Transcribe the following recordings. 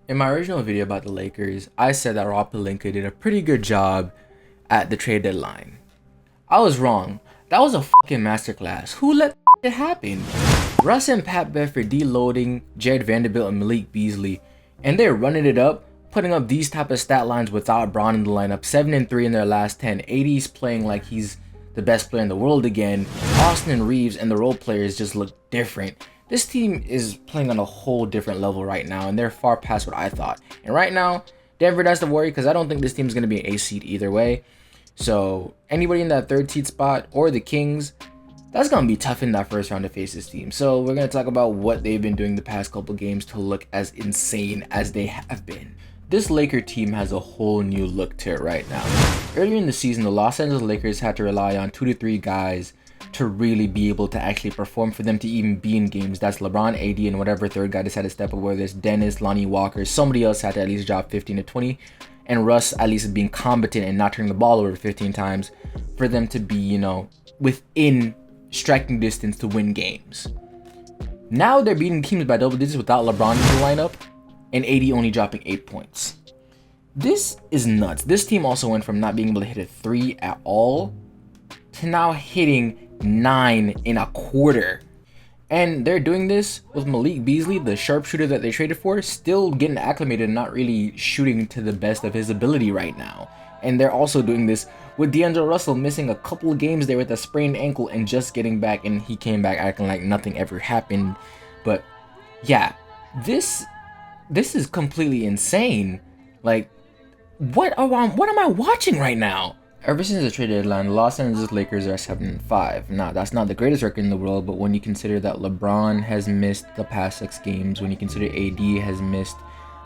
In my original video about the Lakers, I said that Rob Pelinka did a pretty good job at the trade deadline. I was wrong. That was a fucking masterclass. Who let it happen? Russ and Pat Bev for deloading Jared Vanderbilt and Malik Beasley, and they're running it up, putting up these type of stat lines without Braun in the lineup. 7-3 in their last 10. 80's playing like he's the best player in the world again. Austin Reeves and the role players just look different. This team is playing on a whole different level right now, and they're far past what I thought. And right now, Denver does the worry because I don't think this team is going to be an A seed either way. So anybody in that third seed spot or the Kings, that's going to be tough in that first round to face this team. So we're going to talk about what they've been doing the past couple games to look as insane as they have been. This Laker team has a whole new look to it right now. Earlier in the season, the Los Angeles Lakers had to rely on 2 to 3 guys to really be able to actually perform for them to even be in games. That's LeBron, AD, and whatever third guy decided to step up, whether it's Dennis, Lonnie Walker, somebody else had to at least drop 15 to 20, and Russ at least being competent and not turning the ball over 15 times for them to be, within striking distance to win games. Now they're beating teams by double digits without LeBron in the lineup, and AD only dropping 8 points. This is nuts. This team also went from not being able to hit a 3 at all to now hitting 9 in a quarter. And they're doing this with Malik Beasley, the sharpshooter that they traded for, still getting acclimated and not really shooting to the best of his ability right now. And they're also doing this with DAngelo Russell missing a couple of games there with a sprained ankle and just getting back, and he came back acting like nothing ever happened. But yeah, this is completely insane. Like, what am I watching right now? Ever since the trade deadline, the Los Angeles Lakers are 7-5. Now, that's not the greatest record in the world, but when you consider that LeBron has missed the past 6 games, when you consider AD has missed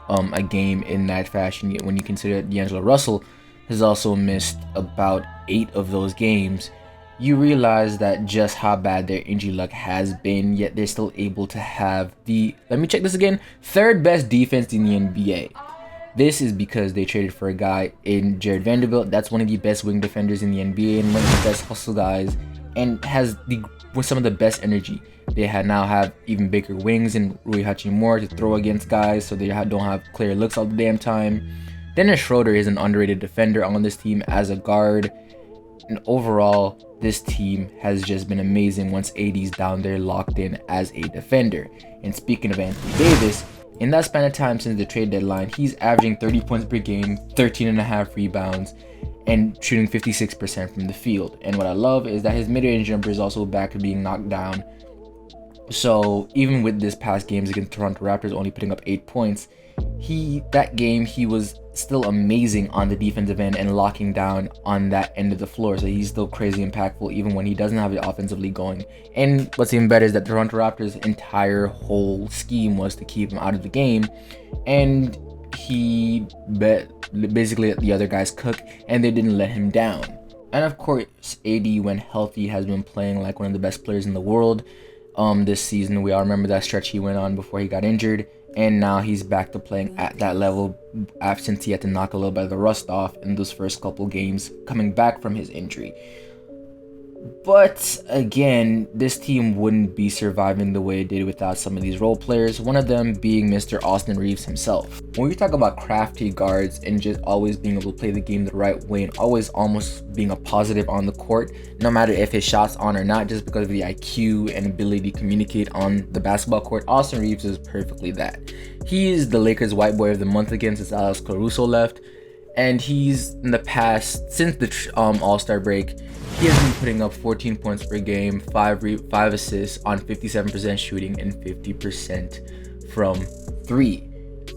a game in that fashion, when you consider that DAngelo Russell has also missed about 8 of those games, you realize that just how bad their injury luck has been, yet they're still able to have the, let me check this again, 3rd best defense in the NBA. This is because they traded for a guy in Jared Vanderbilt. That's one of the best wing defenders in the NBA and one of the best hustle guys, and has some of the best energy. They now have even bigger wings and Rui Hachimura to throw against guys, so they don't have clear looks all the damn time. Dennis Schroeder is an underrated defender on this team as a guard. And overall, this team has just been amazing once AD's down there locked in as a defender. And speaking of Anthony Davis, in that span of time since the trade deadline, he's averaging 30 points per game, 13.5 rebounds, and shooting 56% from the field. And what I love is that his mid-range jumper is also back to being knocked down. So even with this past games against Toronto Raptors only putting up 8 points, that game he was still amazing on the defensive end and locking down on that end of the floor. So he's still crazy impactful even when he doesn't have it offensively going. And what's even better is that Toronto Raptors' entire whole scheme was to keep him out of the game, and he basically let the other guys cook, and they didn't let him down. And of course, AD, when healthy, has been playing like one of the best players in the world this season. We all remember that stretch he went on before he got injured, and now he's back to playing at that level since he had to knock a little bit of the rust off in those first couple games coming back from his injury. But again, this team wouldn't be surviving the way it did without some of these role players, one of them being Mr. Austin Reeves himself. When we talk about crafty guards and just always being able to play the game the right way and always almost being a positive on the court, no matter if his shot's on or not, just because of the IQ and ability to communicate on the basketball court, Austin Reeves is perfectly that. He is the Lakers White Boy of the Month again since Alex Caruso left, and he's in the past, since the All-Star break, he has been putting up 14 points per game, 5 assists on 57% shooting and 50% from 3.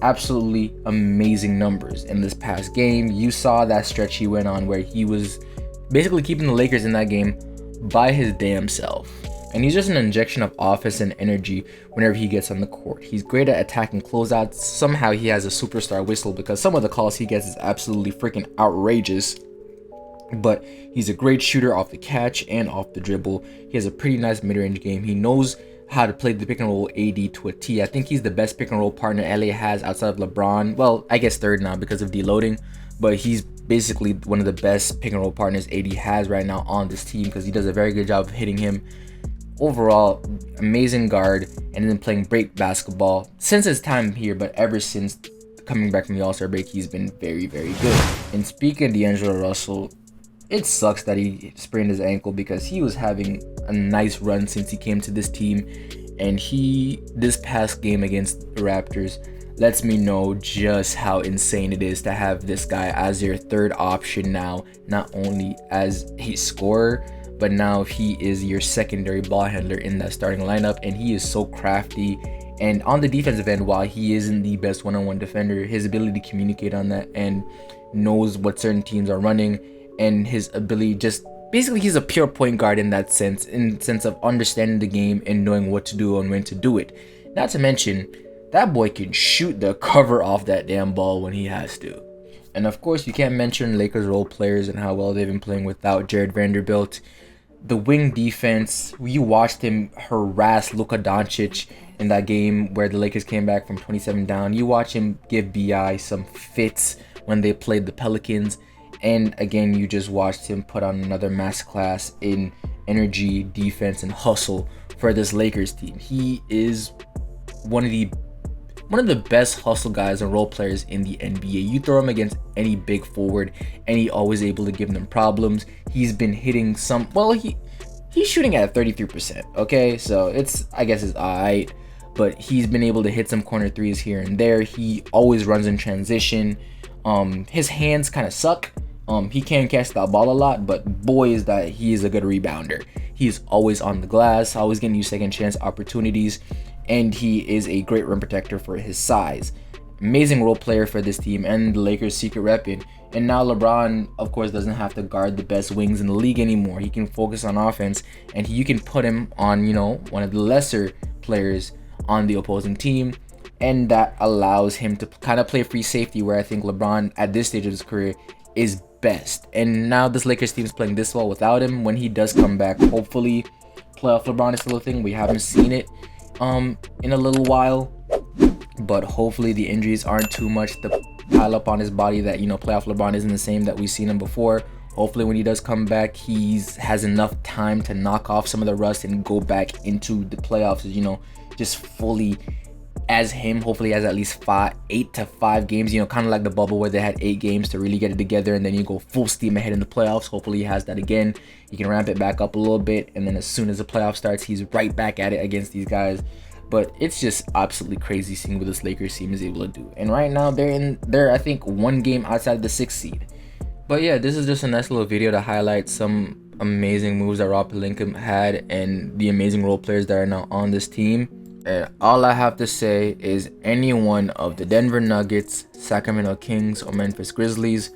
Absolutely amazing numbers in this past game. You saw that stretch he went on where he was basically keeping the Lakers in that game by his damn self. And he's just an injection of offense and energy whenever he gets on the court. He's great at attacking closeouts. Somehow he has a superstar whistle because some of the calls he gets is absolutely freaking outrageous. But he's a great shooter off the catch and off the dribble. He has a pretty nice mid-range game. He knows how to play the pick and roll AD to a T. I think he's the best pick and roll partner LA has outside of LeBron. Well, I guess third now because of deloading, but he's basically one of the best pick and roll partners AD has right now on this team because he does a very good job of hitting him. Overall, amazing guard, and then playing great basketball since his time here, but ever since coming back from the All-Star break, he's been very, very good. And speaking of DAngelo Russell, it sucks that he sprained his ankle because he was having a nice run since he came to this team. And this past game against the Raptors lets me know just how insane it is to have this guy as your third option now, not only as a scorer, but now he is your secondary ball handler in that starting lineup. And he is so crafty. And on the defensive end, while he isn't the best one-on-one defender, his ability to communicate on that and knows what certain teams are running, and his ability, just basically he's a pure point guard in that sense, in the sense of understanding the game and knowing what to do and when to do it. Not to mention, that boy can shoot the cover off that damn ball when he has to. And of course, you can't mention Lakers role players and how well they've been playing without Vanderbilt. The wing defense, you watched him harass Luka Doncic in that game where the Lakers came back from 27 down. You watch him give BI some fits when they played the Pelicans. And again, you just watched him put on another masterclass in energy, defense, and hustle for this Lakers team. He is one of the best hustle guys and role players in the NBA. You throw him against any big forward, and he always able to give them problems. He's been hitting some. Well, he's shooting at 33%. Okay, so I guess it's alright, but he's been able to hit some corner threes here and there. He always runs in transition. His hands kind of suck. He can catch that ball a lot, but boy is that he is a good rebounder. He's always on the glass, always getting you second chance opportunities, and he is a great rim protector for his size. Amazing role player for this team and the Lakers' secret weapon. And now LeBron, of course, doesn't have to guard the best wings in the league anymore. He can focus on offense, and you can put him on, one of the lesser players on the opposing team, and that allows him to kind of play free safety, where I think LeBron at this stage of his career is best. And now this Lakers team is playing this well without him. When he does come back, hopefully playoff LeBron is still a thing. We haven't seen it in a little while, but hopefully the injuries aren't too much to pile up on his body that playoff LeBron isn't the same that we've seen him before. Hopefully when he does come back, has enough time to knock off some of the rust and go back into the playoffs, just fully as him. Hopefully has at least 8 to 5 games, kind of like the bubble where they had 8 games to really get it together, and then you go full steam ahead in the playoffs. Hopefully he has that again. He can ramp it back up a little bit, and then as soon as the playoff starts, he's right back at it against these guys. But it's just absolutely crazy seeing what this Lakers team is able to do. And right now they're I think 1 game outside the 6th seed. But yeah, this is just a nice little video to highlight some amazing moves that Rob Pelinka had and the amazing role players that are now on this team. And all I have to say is any one of the Denver Nuggets, Sacramento Kings, or Memphis Grizzlies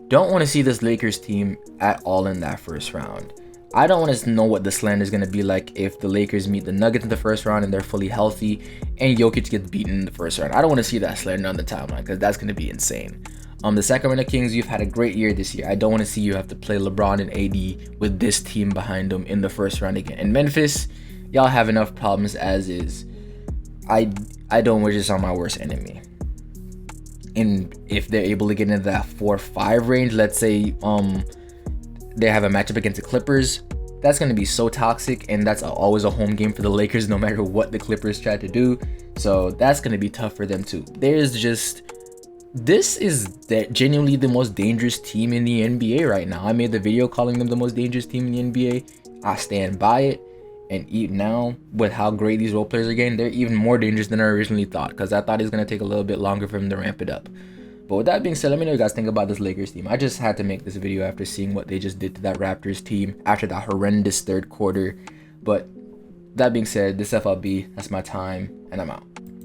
don't want to see this Lakers team at all in that first round. I don't want to know what the slander is going to be like if the Lakers meet the Nuggets in the first round and they're fully healthy and Jokic gets beaten in the first round. I don't want to see that slander on the timeline because that's going to be insane. The Sacramento Kings, you've had a great year this year. I don't want to see you have to play LeBron and AD with this team behind them in the first round again. And Memphis, y'all have enough problems as is. I don't wish this on my worst enemy. And if they're able to get into that 4-5 range, let's say they have a matchup against the Clippers, that's going to be so toxic, and that's always a home game for the Lakers no matter what the Clippers try to do. So that's going to be tough for them too. This is genuinely the most dangerous team in the NBA right now. I made the video calling them the most dangerous team in the NBA. I stand by it. And even now, with how great these role players are getting, they're even more dangerous than I originally thought, because I thought it was going to take a little bit longer for them to ramp it up. But with that being said, let me know what you guys think about this Lakers team. I just had to make this video after seeing what they just did to that Raptors team after that horrendous third quarter. But that being said, this FLB, that's my time, and I'm out.